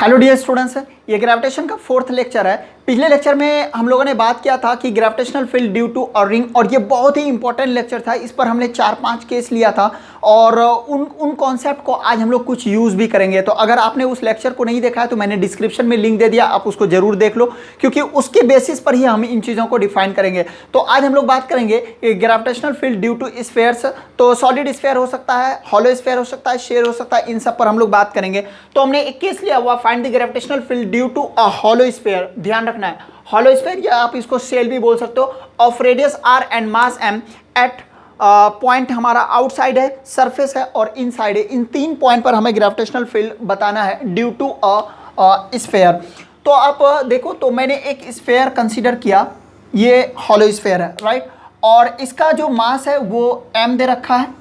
Hello dear students, ये gravitation का fourth lecture है। पिछले लेक्चर में हम लोगों ने बात किया था कि gravitational field due to a ring, और ये बहुत ही इंपॉर्टेंट लेक्चर था। इस पर हमने 4-5 केस लिया था और उन कॉन्सेप्ट को आज हम लोग कुछ यूज़ भी करेंगे। तो अगर आपने उस लेक्चर को नहीं देखा है तो मैंने डिस्क्रिप्शन में लिंक दे दिया, आप उसको जरूर देख लो, क्योंकि उसके बेसिस पर ही हम इन चीज़ों को डिफाइन करेंगे। तो आज हम लोग बात करेंगे gravitational field due to spheres. तो सॉलिड स्फेयर हो सकता है, हॉलो स्फेयर हो सकता है, शेयर हो सकता है, इन सब पर हम लोग बात करेंगे। तो हमने एक केस लिया हुआ, find the gravitational field due to a hollow sphere. ध्यान रखना है, हॉलो स्फेयर या आप इसको शेल भी बोल सकते हो, of radius R and mass M at point हमारा आउटसाइड है, सरफेस है और इनसाइड है। इन 3 पॉइंट पर हमें ग्रेविटेशनल फील्ड बताना है ड्यू टू अ स्फेयर। तो आप देखो, तो मैंने एक स्फेयर कंसीडर किया, ये हॉलो स्फेयर है, राइट, और इसका जो मास है वो m दे रखा है,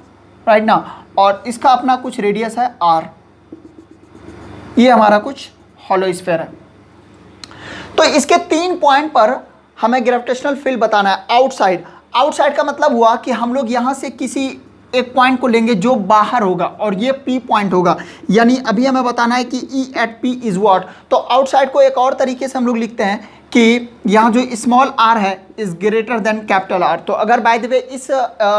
राइट ना, और इसका अपना कुछ रेडियस है r। ये हमारा कुछ हॉलो स्फेयर है। तो इसके 3 पॉइंट पर हमें ग्रेविटेशनल फील्ड बताना है आउटसाइड। आउटसाइड का मतलब हुआ कि हम लोग यहां से किसी एक पॉइंट को लेंगे जो बाहर होगा और ये P पॉइंट होगा, यानी अभी हमें बताना है कि E at P is what. तो आउटसाइड को एक और तरीके से हम लोग लिखते हैं कि यहाँ जो स्मॉल r है is greater then capital R। तो अगर बाय द वे इस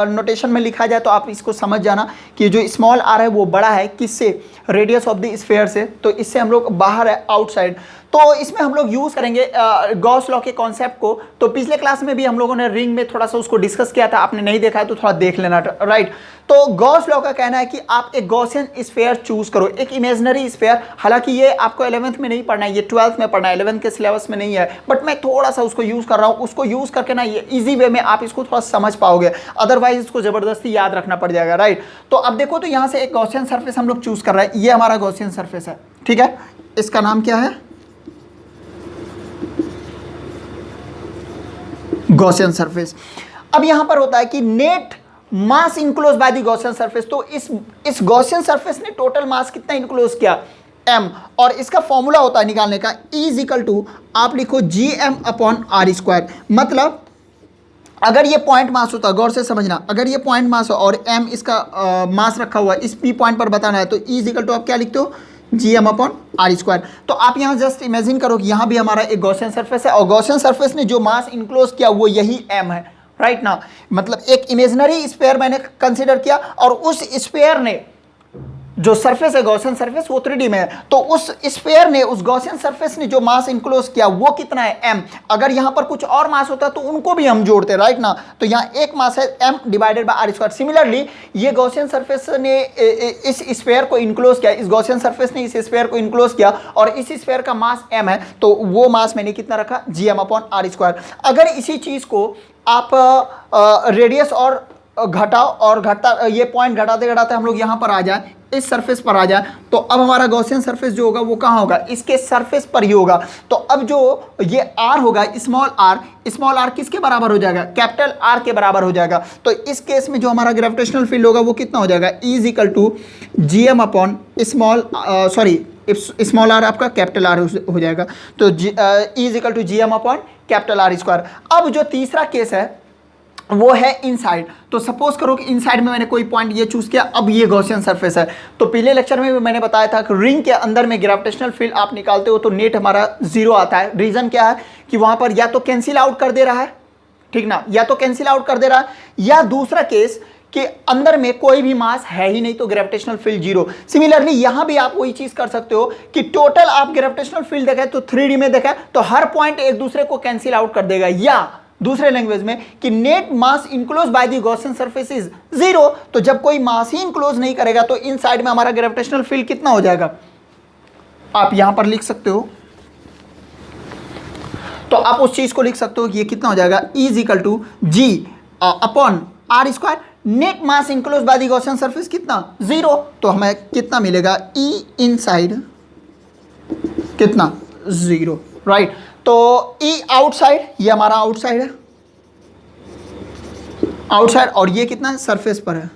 नोटेशन में लिखा जाए तो आप इसको समझ जाना कि जो स्मॉल r है वो बड़ा है किससे, रेडियस ऑफ द स्फेयर से। तो इससे हम लोग बाहर है, आउटसाइड। तो इसमें हम लोग यूज़ करेंगे गॉस लॉ के कॉन्सेप्ट को। तो पिछले क्लास में भी हम लोगों ने रिंग में थोड़ा सा उसको डिस्कस किया था, आपने नहीं देखा है तो थोड़ा देख लेना, राइट। तो गॉस लॉ का कहना है कि आप एक गॉसियन स्फेयर चूज करो, एक इमेजिनरी स्फेयर। हालांकि ये आपको 11th में नहीं पढ़ना है, ये 12th में पढ़ना है, 11th के सिलेबस में नहीं है, बट मैं थोड़ा सा उसको यूज़ कर रहा हूँ। उसको यूज़ करके ना ये ईजी वे में आप इसको थोड़ा समझ पाओगे, अदरवाइज इसको ज़बरदस्ती याद रखना पड़ जाएगा, राइट। तो अब देखो, तो यहाँ से एक गॉसियन सर्फेस हम लोग चूज कर रहे हैं। ये हमारा गॉसियन सर्फेस है, ठीक है। इसका नाम क्या है, गॉसियन सरफेस। अब यहां पर होता है कि net mass enclose by the Gaussian surface. तो इस गॉसियन सरफेस ने टोटल मास कितना इनक्लोज किया, m, और इसका फॉर्मूला होता है निकालने का E इज इक्वल टू, आप लिखो gm अपॉन आर स्क्वायर। मतलब अगर ये पॉइंट मास होता, गौर से समझना, अगर ये पॉइंट मास हो और m इसका मास रखा हुआ है, इस p पॉइंट पर बताना है, तो E इज इक्वल टू आप क्या लिखते हो, gm अपॉन आर स्क्वायर। तो आप यहाँ जस्ट इमेजिन करो कि यहाँ भी हमारा एक गॉसियन सरफेस है और गॉसियन सरफेस ने जो मास इनक्लोज किया वो यही m है, राइट ना। मतलब एक इमेजिनरी स्फीयर मैंने कंसीडर किया और उस स्फीयर ने जो सरफेस है गॉसियन सरफेस वो 3D में है, तो उस स्फीयर ने, उस गॉसियन सरफेस ने जो मास इनक्लोज किया वो कितना है, m। अगर यहाँ पर कुछ और मास होता तो उनको भी हम जोड़ते, राइट ना। तो यहाँ एक मास है m divided by R square. Similarly ये गॉसियन सरफेस ने इस स्फीयर को इनक्लोज किया, इस गॉसियन सरफेस ने इस स्फीयर को इनक्लोज किया और इस स्फीयर का मास m है, तो वो मास मैंने कितना रखा, gm अपॉन आर स्क्वायर। अगर इसी चीज को आप रेडियस और घटाओ और घटता, ये पॉइंट घटाते घटाते हम लोग यहाँ पर आ जाए, इस सरफेस पर आ जाए, तो अब हमारा गॉसियन सरफेस जो होगा वो कहाँ होगा, इसके सरफेस पर ही होगा। तो अब जो ये r होगा, स्मॉल r किसके बराबर हो जाएगा, कैपिटल R के बराबर हो जाएगा। तो इस केस में जो हमारा ग्रेविटेशनल फील्ड होगा वो कितना हो जाएगा, E is equal to gm upon small r आपका कैपिटल R हो जाएगा। तो E is equal to gm upon capital R square. अब जो तीसरा केस है वो है इनसाइड। तो सपोज करो कि इनसाइड में मैंने कोई पॉइंट ये चूज किया, अब ये गॉसियन सरफेस है। तो पिछले लेक्चर में भी मैंने बताया था कि रिंग के अंदर में ग्रेविटेशनल फील्ड आप निकालते हो तो नेट हमारा 0 आता है। रीजन क्या है कि वहां पर या तो कैंसिल आउट कर दे रहा है, ठीक ना, या तो कैंसिल आउट कर दे रहा है, या दूसरा केस कि अंदर में कोई भी मास है ही नहीं तो ग्रेविटेशनल फील्ड 0। सिमिलरली यहां भी आप वही चीज कर सकते हो कि टोटल आप ग्रेविटेशनल फील्ड देखें तो 3D में देखें तो हर पॉइंट एक दूसरे को कैंसिल आउट कर देगा, या दूसरे लैंग्वेज में कि net mass enclose by the Gaussian surface is 0। तो जब कोई मास ही इनक्लोज नहीं करेगा तो इन साइड में हमारा ग्रेविटेशनल फील्ड कितना हो जाएगा, आप यहां पर लिख सकते हो। तो आप उस चीज को लिख सकते हो कि ये कितना हो जाएगा, E is equal to G upon R square. Net mass enclose by the Gaussian surface कितना, 0। तो हमें कितना मिलेगा, E इनसाइड कितना, 0, राइट। तो E आउटसाइड, ये हमारा आउटसाइड है, आउटसाइड, और ये कितना है, सरफेस पर है।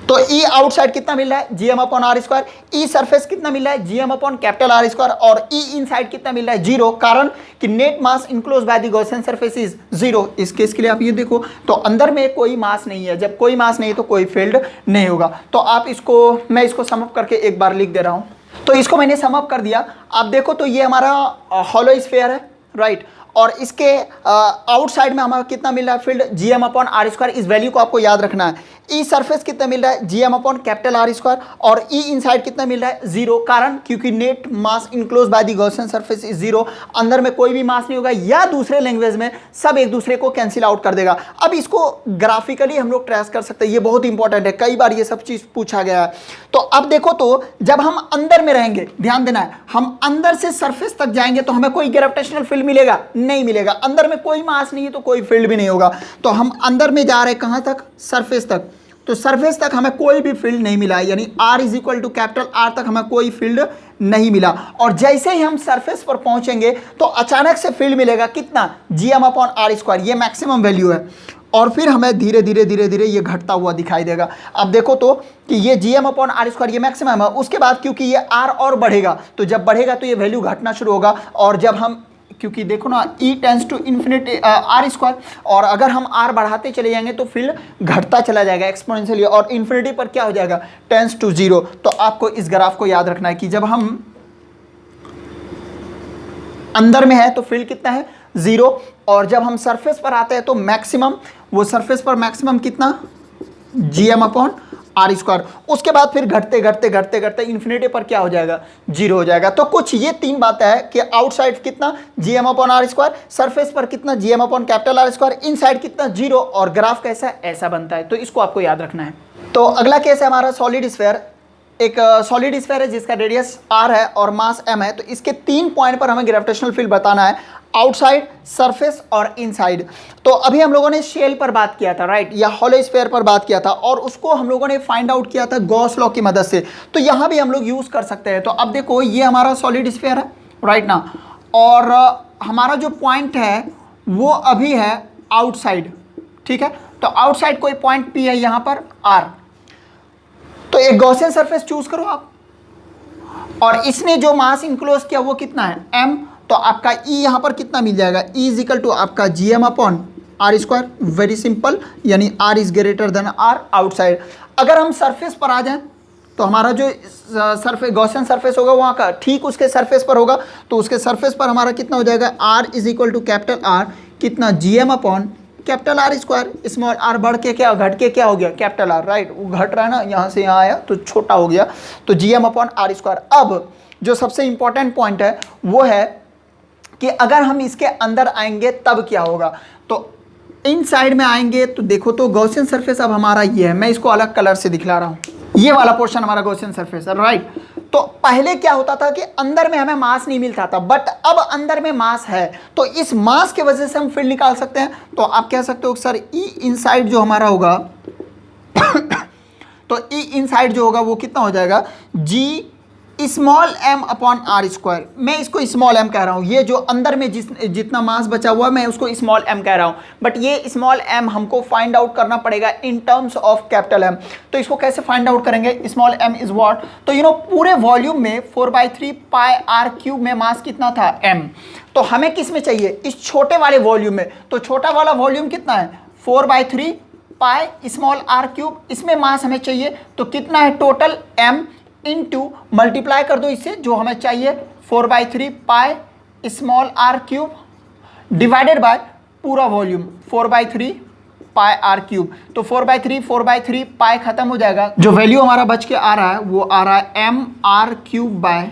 तो E आउटसाइड कितना मिल रहा है, gm upon R square. E surface कितना मिल रहा है, gm upon capital R square. और E इनसाइड कितना मिल रहा है, 0, कारण कि net mass enclose by the Gaussian surface is 0। इस केस के लिए आप ये देखो तो अंदर में कोई मास नहीं है, जब कोई मास नहीं है तो कोई फील्ड नहीं होगा। तो आप इसको, मैं इसको सम अप करके एक बार लिख दे रहा हूं। तो इसको मैंने सम अप कर दिया। आप देखो तो ये हमारा हॉलो स्फीयर है, राइट, और इसके आउटसाइड में हमारा कितना मिल रहा है field, G M upon R square. इस वैल्यू को आपको याद रखना है। ई सरफेस कितना मिल रहा है, G M upon capital R square, और ई इनसाइड कितना मिल रहा है, जीरो। कारण क्योंकि net mass enclose by the Gaussian surface is zero. अंदर में कोई भी मास नहीं होगा, या दूसरे लैंग्वेज में सब एक दूसरे को कैंसिल आउट कर देगा। अब इसको ग्राफिकली हम लोग ट्रेस कर सकते हैं, ये बहुत इंपॉर्टेंट है, कई बार ये सब चीज पूछा गया है। तो अब देखो तो जब हम अंदर में रहेंगे, ध्यान देना है, हम अंदर से सरफेस तक जाएंगे तो हमें कोई ग्रेविटेशनल फील्ड मिलेगा, नहीं मिलेगा। अंदर में कोई मास नहीं है तो कोई फील्ड भी नहीं होगा। तो हम अंदर में जा रहे हैं कहां तक, सरफेस तक, तो सरफेस तक हमें कोई भी फील्ड नहीं मिला, यानी R is equal to capital R तक हमें कोई फील्ड नहीं मिला। और जैसे ही हम सरफेस पर पहुंचेंगे तो अचानक से फील्ड मिलेगा कितना, G M upon R square, ये मैक्सिमम वैल्यू है। और फिर हमें धीरे धीरे धीरे धीरे ये घटता हुआ दिखाई देगा। अब देखो तो कि ये G M upon R square ये मैक्सिमम है। उसके बाद क्योंकि ये R और बढ़ेगा, तो जब बढ़ेगा तो ये वैल्यू घटना शुरू होगा। और जब हम, क्योंकि देखो ना E tends to infinity R square, और अगर हम R बढ़ाते चले जाएंगे तो फील्ड घटता चला जाएगा एक्सपोनेंशियली, और इन्फिनिटी पर क्या हो जाएगा, टेंस टू जीरो। तो आपको इस ग्राफ को याद रखना है कि जब हम अंदर में है तो फील्ड कितना है, जीरो, और जब हम सरफेस पर आते हैं तो मैक्सिमम, वो सरफेस पर मैक्सिमम कितना, G M upon R square. उसके बाद फिर घटते घटते घटते घटते इन्फिनिटी पर क्या हो जाएगा, जीरो हो जाएगा। तो कुछ ये तीन बातें हैं कि आउटसाइड कितना, G M upon R square, surface पर कितना, G M upon capital R square, inside कितना, जीरो, और ग्राफ कैसा, ऐसा बनता है। तो इसको आपको याद रखना है। तो अगला केस है हमारा सॉलिड स्फीयर। एक सॉलिड स्फीयर है जिसका रेडियस r है और मास m है। तो इसके 3 पॉइंट पर हमें ग्रेविटेशनल फील्ड बताना है, आउटसाइड, सरफेस और इनसाइड। तो अभी हम लोगों ने शेल पर बात किया था, राइट, या हॉलो स्फीयर पर बात किया था, और उसको हम लोगों ने फाइंड आउट किया था गॉस लॉ की मदद से। तो यहाँ भी हम लोग यूज़ कर सकते हैं। तो अब देखो ये हमारा सॉलिड स्फीयर है, राइट ना, और हमारा जो पॉइंट है वो अभी है आउटसाइड, ठीक है। तो आउटसाइड कोई पॉइंट P है यहाँ पर R। तो एक गॉसियन सरफेस चूज करो आप, और इसने जो मास इनक्लोज किया वो कितना है, m। तो आपका E यहाँ पर कितना मिल जाएगा, E इज इक्वल टू आपका G M upon R square, very simple, यानी R is greater than R outside. अगर हम सरफेस पर आ जाएं तो हमारा जो सरफेस गॉसियन सरफेस होगा वहाँ का ठीक उसके सरफेस पर होगा। तो उसके सरफेस पर हमारा कितना हो जाएगा, R is equal to capital R कितना, G M upon capital R square, small R बढ़ के क्या, घट के क्या हो गया, कैपिटल आर, राइट, वो घट रहा है ना, यहाँ से यहाँ आया तो छोटा हो गया, तो G M upon R square. अब जो सबसे इंपॉर्टेंट पॉइंट है वो है कि अगर हम इसके अंदर आएंगे तब क्या होगा। तो इन साइड में आएंगे तो देखो तो गॉसियन सरफेस अब हमारा ये है, मैं इसको अलग कलर से दिखला रहा हूँ, ये वाला पोर्शन हमारा गॉसियन सरफेस है, राइट। तो पहले क्या होता था कि अंदर में हमें मास नहीं मिलता था, बट अब अंदर में मास है, तो इस मास के वजह से हम फील्ड निकाल सकते हैं। तो आप कह सकते हो सर ई इनसाइड जो हमारा होगा तो ई इनसाइड जो होगा वो कितना हो जाएगा, G small m upon R square. मैं इसको स्मॉल m कह रहा हूँ, ये जो अंदर में जितना मास बचा हुआ है मैं उसको स्मॉल m कह रहा हूँ, बट ये स्मॉल m हमको फाइंड आउट करना पड़ेगा in terms of capital M। तो इसको कैसे फाइंड आउट करेंगे, स्मॉल m इज व्हाट, तो यू नो पूरे वॉल्यूम में 4/3 पाई r क्यूब में मास कितना था, m। तो हमें किस में चाहिए, इस छोटे वाले वॉल्यूम में। तो छोटा वाला वॉल्यूम कितना है, 4/3 पाई स्मॉल r क्यूब, इसमें मास हमें चाहिए। तो कितना है टोटल, m इनटू मल्टीप्लाई कर दो इससे, जो हमें चाहिए 4/3 pi small R cube divided by पूरा वॉल्यूम 4/3 पाई आर क्यूब। तो 4/3 पाई खत्म हो जाएगा, जो वैल्यू हमारा बच के आ रहा है वो आ रहा है M R cube by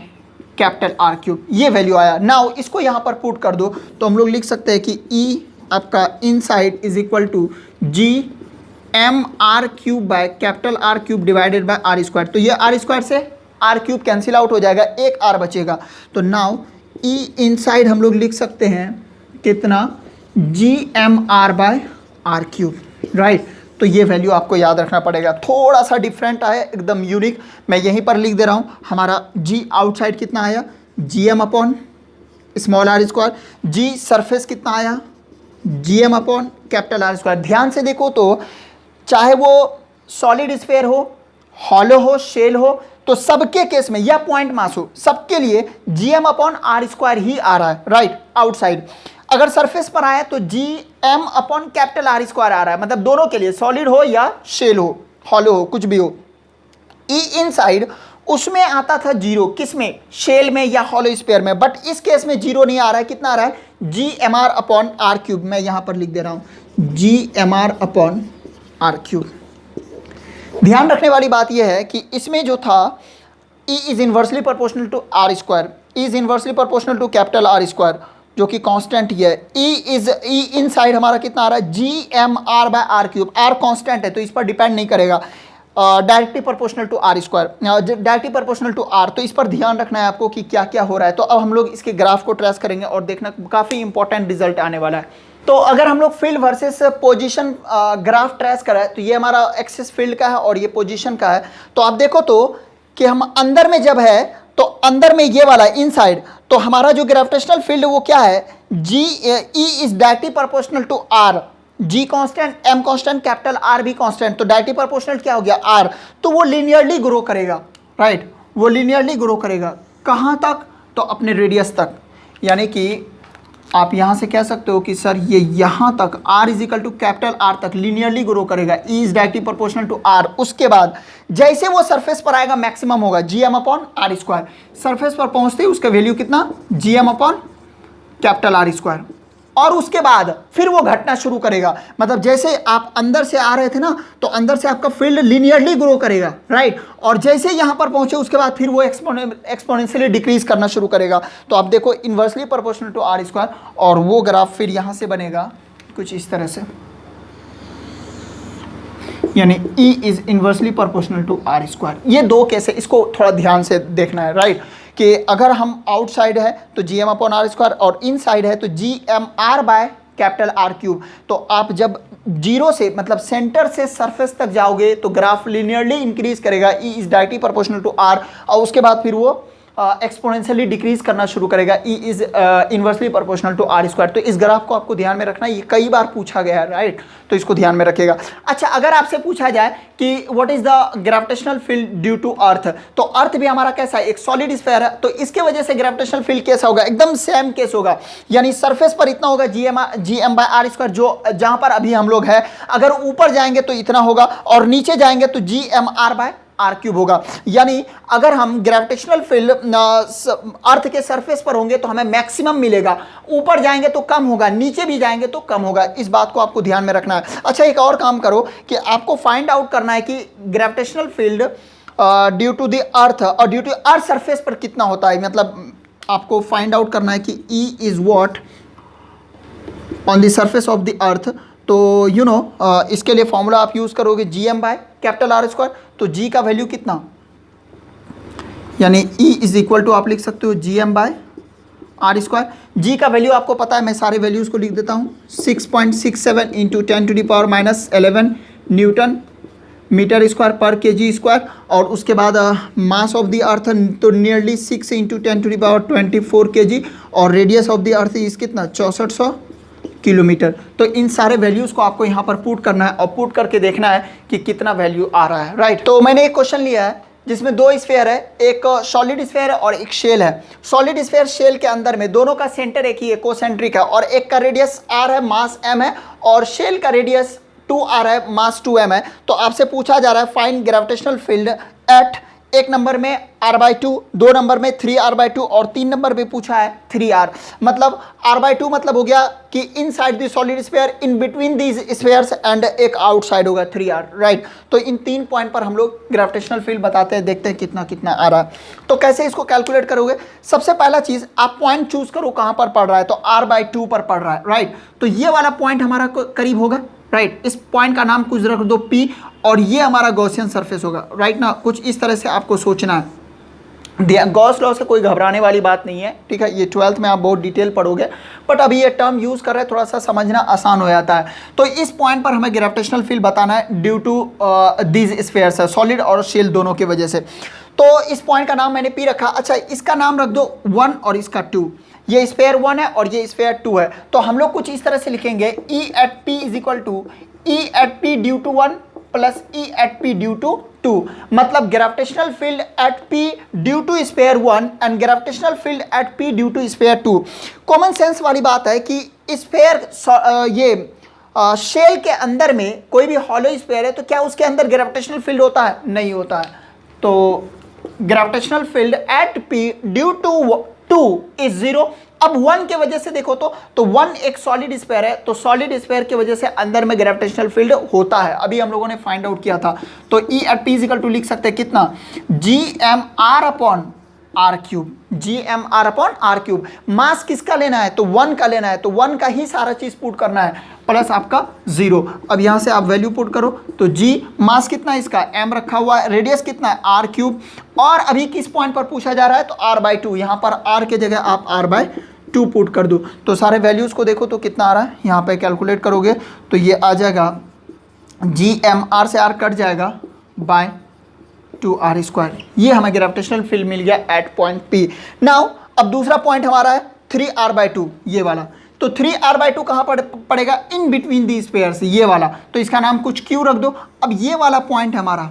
capital R cube, ये वैल्यू आया। नाउ इसको यहाँ पर पुट कर दो तो हम लोग लिख सकते हैं कि ई आपका inside is equal to G M R cube by capital R cube divided by R square. तो ये आर स्क्वायर से आर क्यूब कैंसिल आउट हो जाएगा, एक आर बचेगा। तो नाउ ई इनसाइड हम लोग लिख सकते हैं कितना, G M R by R cube, right. तो ये वैल्यू आपको याद रखना पड़ेगा, थोड़ा सा डिफरेंट आया, एकदम यूनिक, मैं यहीं पर लिख दे रहा हूँ। हमारा जी आउटसाइड कितना आया, G M upon small R square, G surface कितना आया, G M upon capital R square. ध्यान से देखो तो चाहे वो सॉलिड स्फीयर हो, हॉलो हो, शेल हो, तो सबके केस में या पॉइंट मास हो, सबके लिए G M upon R square ही आ रहा है, राइट, आउटसाइड। अगर सरफेस पर आया तो G M upon capital R square आ रहा है, मतलब दोनों के लिए, सॉलिड हो या शेल हो, हॉलो हो, कुछ भी हो। ई इनसाइड उसमें आता था जीरो, किसमें, शेल में या हॉलो स्फीयर में, बट इस केस में जीरो नहीं आ रहा है, कितना आ रहा है, G M R upon R cube. मैं यहां पर लिख दे रहा हूं G M R upon R cube. ध्यान रखने वाली बात यह है कि इसमें जो था E is inversely proportional to R square, is inversely proportional to capital R square, जो कि कांस्टेंट ही है। ई इन साइड हमारा कितना आ रहा है, G M R by R cube. R constant है तो इस पर डिपेंड नहीं करेगा, directly proportional to R square, directly proportional to R. तो इस पर ध्यान रखना है आपको कि क्या क्या हो रहा है। तो अब हम लोग इसके ग्राफ को ट्रेस करेंगे और देखना काफ़ी इंपॉर्टेंट रिजल्ट आने वाला है। तो अगर हम लोग field versus position graph trace करें तो ये हमारा एक्सिस फील्ड का है और ये पोजीशन का है। तो आप देखो तो कि हम अंदर में जब है तो अंदर में ये वाला इनसाइड, तो हमारा जो ग्रेविटेशनल फील्ड वो क्या है, G E is directly proportional to R, G constant, M constant, capital R भी कांस्टेंट, तो डायरेक्टली प्रोपोर्शनल क्या हो गया, आर। तो वो लीनियरली ग्रो करेगा, राइट, वो लीनियरली ग्रो करेगा। कहाँ तक, तो अपने रेडियस तक। यानी कि आप यहाँ से कह सकते हो कि सर ये यहाँ तक r is equal to capital R तक लीनियरली ग्रो करेगा, E is directly proportional to R। उसके बाद जैसे वो सरफेस पर आएगा मैक्सिमम होगा gm upon R square. Surface पर पहुँचते ही उसका वैल्यू कितना, gm upon capital R square. और उसके बाद फिर वो घटना शुरू करेगा, मतलब जैसे आप अंदर से आ रहे थे ना, तो अंदर से आपका फील्ड लीनियरली ग्रो करेगा, राइट। और जैसे यहाँ पर पहुंचे उसके बाद फिर वो एक्सपोनेंशियली डिक्रीज करना शुरू करेगा। तो आप देखो inversely proportional to R square, और वो ग्राफ फिर यहाँ से बनेगा कुछ इस तरह से, यानी E is inversely proportional to R square. ये दो केस है, इसको थोड़ा ध्यान से देखना है, राइट, कि अगर हम आउटसाइड है तो G M upon R square और इन साइड है तो G M R by capital R cube. तो आप जब जीरो से मतलब सेंटर से सरफेस तक जाओगे तो ग्राफ लिनियरली इंक्रीज करेगा, E is directly proportional to R, और उसके बाद फिर वो एक्सपोनेंशियली डिक्रीज करना शुरू करेगा, E is inversely proportional to R square. तो इस ग्राफ को आपको ध्यान में रखना है, ये कई बार पूछा गया है, राइट, तो इसको ध्यान में रखेगा। अच्छा, अगर आपसे पूछा जाए कि what is the gravitational field due to earth, तो अर्थ भी हमारा कैसा है, एक सॉलिड स्फीयर है, तो इसके वजह से ग्रेविटेशनल फील्ड कैसा होगा, एकदम सेम केस होगा। यानी सरफेस पर इतना होगा G M by R square, जो जहां पर अभी हम लोग हैं। अगर ऊपर जाएंगे तो इतना होगा और नीचे जाएंगे तो G M R by R cube होगा। यानी अगर हम ग्रेविटेशनल फील्ड अर्थ के सरफेस पर होंगे तो हमें मैक्सिमम मिलेगा, ऊपर जाएंगे तो कम होगा, नीचे भी जाएंगे तो कम होगा। इस बात को आपको ध्यान में रखना है। अच्छा, एक और काम करो कि आपको फाइंड आउट करना है कि gravitational field due to the earth और ड्यू टू अर्थ सरफेस पर कितना होता है। मतलब आपको फाइंड आउट करना है कि E is what on the surface of the earth. तो यू नो इसके लिए फॉर्मूला आप यूज़ करोगे G M by capital R square. तो जी का वैल्यू कितना, यानी E इज इक्वल टू आप लिख सकते हो G M by R square. G का वैल्यू आपको पता है, मैं सारे वैल्यूज़ को लिख देता हूँ, 6.67 इंटू 10⁻⁻11 न्यूटन मीटर स्क्वायर पर केजी स्क्वायर। और उसके बाद मास ऑफ द अर्थ तो नियरली 6 इंटू 10⁻24 केजी, और रेडियस ऑफ द अर्थ इस कितना 6400 किलोमीटर। तो इन सारे वैल्यूज़ को आपको यहाँ पर पुट करना है और पुट करके देखना है कि कितना वैल्यू आ रहा है, राइट। तो मैंने एक क्वेश्चन लिया है जिसमें दो स्फीयर है, एक सॉलिड स्फीयर है और एक शेल है। सॉलिड स्फीयर शेल के अंदर में दोनों का सेंटर एक ही है, कोसेंट्रिक है, और एक का रेडियस r है, मास m है, और शेल का रेडियस 2r है, मास 2m है। तो आपसे पूछा जा रहा है फाइंड ग्रेविटेशनल फील्ड एट, एक नंबर में r/2, दो नंबर में 3r/2 और तीन नंबर पे पूछा है 3r। मतलब r/2 मतलब हो गया कि inside the solid sphere, in between these spheres, and एक आउटसाइड होगा 3r, राइट। तो इन तीन पॉइंट पर हम लोग ग्रेविटेशनल फील्ड बताते हैं, देखते हैं कितना कितना आ रहा है। तो कैसे इसको कैलकुलेट करोगे, सबसे पहला चीज़ आप पॉइंट चूज करो कहाँ पर पड़ रहा है, तो r/2 पर पड़ रहा है, राइट। तो ये वाला पॉइंट हमारा करीब होगा, राइट। इस पॉइंट का नाम कुछ रख दो P, और ये हमारा गॉसियन सरफेस होगा, राइट ना। कुछ इस तरह से आपको सोचना है। गॉस लॉ से कोई घबराने वाली बात नहीं है, ठीक है। ये 12th में आप बहुत डिटेल पढ़ोगे, बट अभी ये टर्म यूज़ कर रहे हैं, थोड़ा सा समझना आसान हो जाता है। तो इस पॉइंट पर हमें ग्रेविटेशनल फील्ड बताना है due to these spheres, solid और शेल दोनों की वजह से। तो इस पॉइंट का नाम मैंने P रखा। अच्छा, इसका नाम रख दो 1 और इसका 2। ये स्फीयर 1 है और ये स्फीयर 2 है। तो हम लोग कुछ इस तरह से लिखेंगे E at P is equal to E at P due to 1 plus E at P due to 2। मतलब gravitational field at P due to sphere 1 and gravitational field at P due to sphere 2। Common sense वाली बात है कि sphere ये shell के अंदर में कोई भी हॉलो स्फीयर है तो क्या उसके अंदर ग्रेविटेशनल फील्ड होता है? नहीं होता है। तो gravitational field at P due to 2 is 0। अब 1 के वजह से देखो तो 1 एक सॉलिड स्फीयर है, तो सॉलिड स्फीयर की वजह से अंदर में ग्रेविटेशनल फील्ड होता है, अभी हम लोगों ने फाइंड आउट किया था। तो E at P is equal to लिख सकते हैं कितना, G M R upon R cube, G M R upon R cube. Mass किसका लेना है, तो 1 का लेना है, तो 1 का ही सारा चीज पुट करना है, प्लस आपका 0। अब यहां से आप वैल्यू पुट करो, तो जी मास कितना है इसका, m रखा हुआ है, रेडियस कितना है आर क्यूब, और अभी किस पॉइंट पर पूछा जा रहा है, तो r/2, यहां पर r के जगह आप r/2 पुट कर दो। तो सारे वैल्यूज को देखो तो कितना आ रहा है, यहाँ पे कैलकुलेट करोगे तो ये आ जाएगा जी एम आर से r कट जाएगा बाय 2r²। ये हमें ग्रेविटेशनल फील्ड मिल गया एट पॉइंट P। नाउ अब दूसरा पॉइंट हमारा है 3r/2, ये वाला। तो 3r/2 कहाँ पड़ेगा, इन बिटवीन दी स्फीयर्स, ये वाला, तो इसका नाम कुछ q रख दो। अब ये वाला पॉइंट हमारा,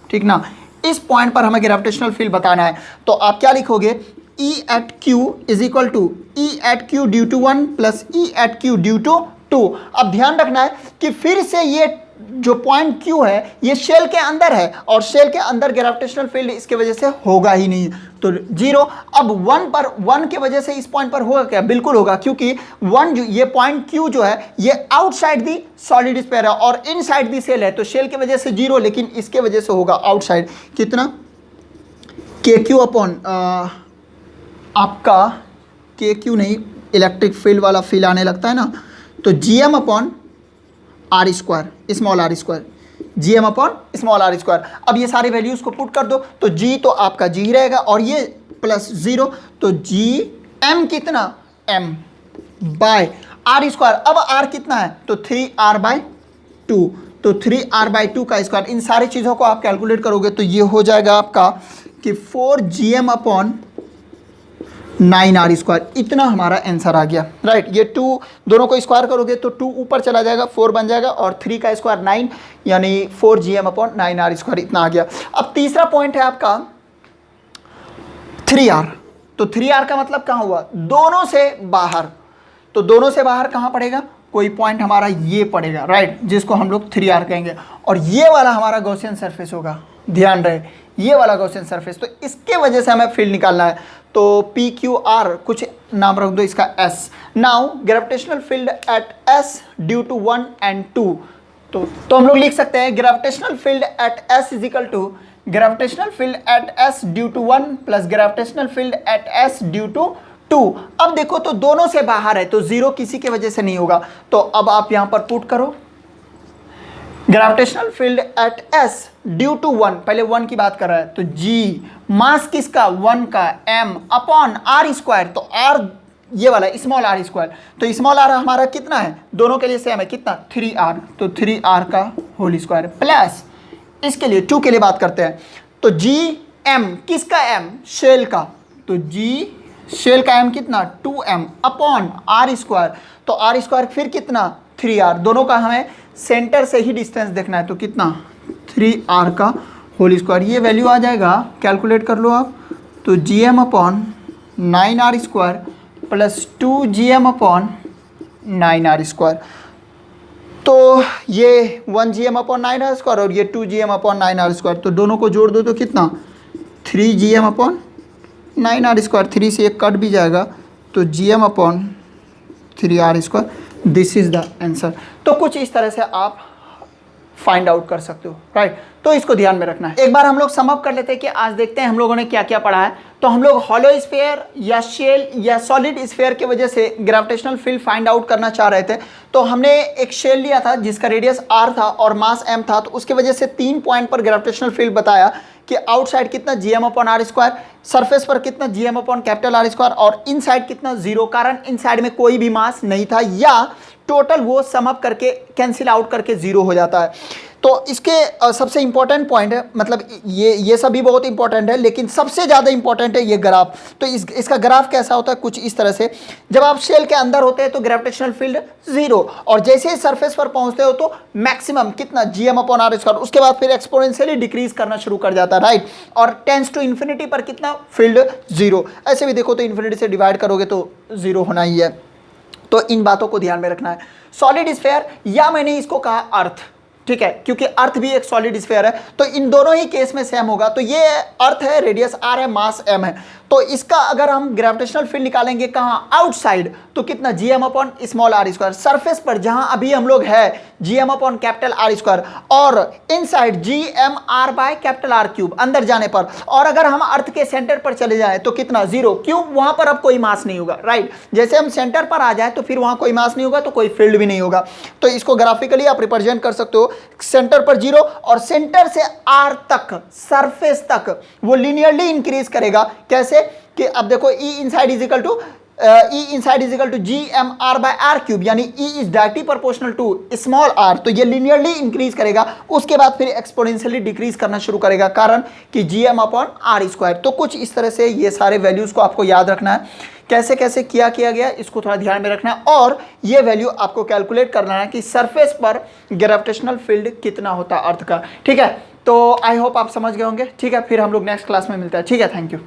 ठीक ना, इस पॉइंट पर हमें ग्रेविटेशनल फील्ड बताना है। तो आप क्या लिखोगे, E at Q is equal to E at Q due to 1 plus E at Q due to 2। अब ध्यान रखना है कि फिर से ये जो पॉइंट Q है ये शेल के अंदर है, और शेल के अंदर ग्रेविटेशनल फील्ड इसके वजह से होगा ही नहीं, तो 0। अब 1 पर 1 के वजह से इस पॉइंट पर होगा क्या, बिल्कुल होगा, क्योंकि 1 जो ये पॉइंट Q जो है ये आउटसाइड दी सॉलिड स्फीयर है और इनसाइड दी शेल है, तो शेल की वजह से 0, लेकिन इसके वजह से होगा आउटसाइड। कितना, KQ अपॉन आपका KQ नहीं, इलेक्ट्रिक फील्ड वाला फील आने लगता है ना, तो GM upon r², small r², GM upon small r²। अब ये सारे वैल्यूज को पुट कर दो, तो G तो आपका G रहेगा और ये प्लस 0, तो GM कितना, M बाय r²। अब r कितना है, तो 3r/2, तो 3r/2 का स्क्वायर। इन सारी चीज़ों को आप कैलकुलेट करोगे तो ये हो जाएगा आपका कि 4GM अपॉन 9r²। इतना हमारा आंसर आ गया, राइट। ये 2 दोनों को स्क्वायर करोगे तो 2 ऊपर चला जाएगा, 4 बन जाएगा, और 3 का स्क्वायर 9, यानी 4GM अपॉन 9r², इतना आ गया। अब तीसरा पॉइंट है आपका 3r। तो 3r का मतलब कहाँ हुआ, दोनों से बाहर। तो दोनों से बाहर कहाँ पड़ेगा, कोई पॉइंट हमारा ये पड़ेगा, राइट, जिसको हम लोग 3r कहेंगे, और ये वाला हमारा गॉसियन सरफेस होगा, ध्यान रहे, ये वाला गॉसियन सरफेस। तो इसके वजह से हमें फील्ड निकालना है, तो PQR कुछ नाम रख दो इसका S। Now gravitational field at S due to 1 and 2, तो हम लोग लिख सकते हैं gravitational field at S is equal to gravitational field at S due to 1 plus gravitational field at S due to 2। अब देखो तो दोनों से बाहर है, तो 0 किसी के वजह से नहीं होगा, तो अब आप यहां पर पुट करो gravitational field at S due to 1, पहले 1 की बात कर रहा है, तो G मास किसका, 1 का, M अपॉन r², तो r ये वाला स्मॉल r², तो स्मॉल r हमारा कितना है, दोनों के लिए सेम है, कितना, 3r, तो 3r का होल स्क्वायर, प्लस इसके लिए 2 के लिए बात करते हैं, तो GM किसका, M शेल का, तो G शेल का M कितना, 2m अपॉन r², तो r² फिर कितना, 3r, दोनों का हमें सेंटर से ही डिस्टेंस देखना है, तो कितना, 3r का होल स्क्वायर। ये वैल्यू आ जाएगा, कैलकुलेट कर लो आप, तो GM upon 9r² plus 2GM upon 9r², तो ये 1GM अपॉन 9r² और ये 2GM अपॉन 9r², तो दोनों को जोड़ दो तो कितना, 3GM अपॉन 9r², 3 से 1 कट भी जाएगा, तो GM upon 3r²। This is the answer. तो कुछ इस तरह से आप फाइंड आउट कर सकते हो, राइट। तो इसको ध्यान में रखना है। एक बार हम लोग सम अप कर लेते हैं कि आज देखते हैं हम लोगों ने क्या क्या पढ़ा है। तो हम लोग हॉलो स्फीयर या शेल या सॉलिड स्फीयर की वजह से ग्रेविटेशनल फील्ड फाइंड आउट करना चाह रहे थे। तो हमने एक शेल लिया था जिसका रेडियस r था और मास m था, तो उसकी वजह से 3 पॉइंट पर ग्रेविटेशनल फील्ड बताया कि आउटसाइड कितना GM अपॉन r², सरफेस पर कितना GM अपॉन कैपिटल R², और इनसाइड कितना 0, कारण इनसाइड में कोई भी मास नहीं था, या टोटल वो सम अप करके कैंसिल आउट करके 0 हो जाता है। तो इसके सबसे इंपॉर्टेंट पॉइंट है, मतलब ये सब भी बहुत इंपॉर्टेंट है, लेकिन सबसे ज़्यादा इंपॉर्टेंट है ये ग्राफ। तो इसका ग्राफ कैसा होता है, कुछ इस तरह से, जब आप शेल के अंदर होते हैं तो ग्रेविटेशनल फील्ड 0, और जैसे ही सरफेस पर पहुंचते हो तो मैक्सिमम कितना GM अपॉन r², उसके बाद फिर एक्सपोनेंशियली डिक्रीज करना शुरू कर जाता है, राइट, और टेंस टू इन्फिनिटी पर कितना फील्ड 0। ऐसे भी देखो तो इन्फिनिटी से डिवाइड करोगे तो 0 होना ही है। तो इन बातों को ध्यान में रखना है। सॉलिड स्फीयर, या मैंने इसको कहा अर्थ, ठीक है, क्योंकि अर्थ भी एक सॉलिड स्फीयर है, तो इन दोनों ही केस में सेम होगा। तो ये अर्थ है, रेडियस r है, मास m है, तो इसका अगर हम ग्रेविटेशनल फील्ड निकालेंगे कहाँ, आउटसाइड, तो कितना, gm upon small r square, surface पर जहां अभी हम लोग है gm upon capital R square, और inside gm r by capital R cube, अंदर जाने पर। और अगर हम अर्थ के सेंटर पर चले जाए तो कितना, 0, क्यों, वहां पर अब कोई मास नहीं होगा, राइट। जैसे हम सेंटर पर आ जाए तो फिर वहां कोई मास नहीं होगा, तो कोई फील्ड भी नहीं होगा। तो इसको ग्राफिकली आप रिप्रेजेंट कर सकते हो, सेंटर पर 0 और सेंटर से r तक, सरफेस तक वो लीनियरली इंक्रीज करेगा। कैसे कि अब देखो, E inside is equal to G M R by R cube, यानी E is directly proportional to small r, तो ये लीनियरली इंक्रीज करेगा, उसके बाद फिर एक्सपोनेंशियली डिक्रीज करना शुरू करेगा, कारण कि G M upon R square. तो कुछ इस तरह से ये सारे वैल्यूज को आपको याद रखना है, कैसे कैसे किया गया इसको थोड़ा ध्यान में रखना है, और ये वैल्यू आपको कैलकुलेट करना है कि सरफेस पर ग्रेविटेशनल फील्ड कितना होता है अर्थ का। ठीक है, तो आई होप आप समझ गए होंगे। ठीक है, फिर हम लोग नेक्स्ट क्लास में मिलते हैं। ठीक है, थैंक यू।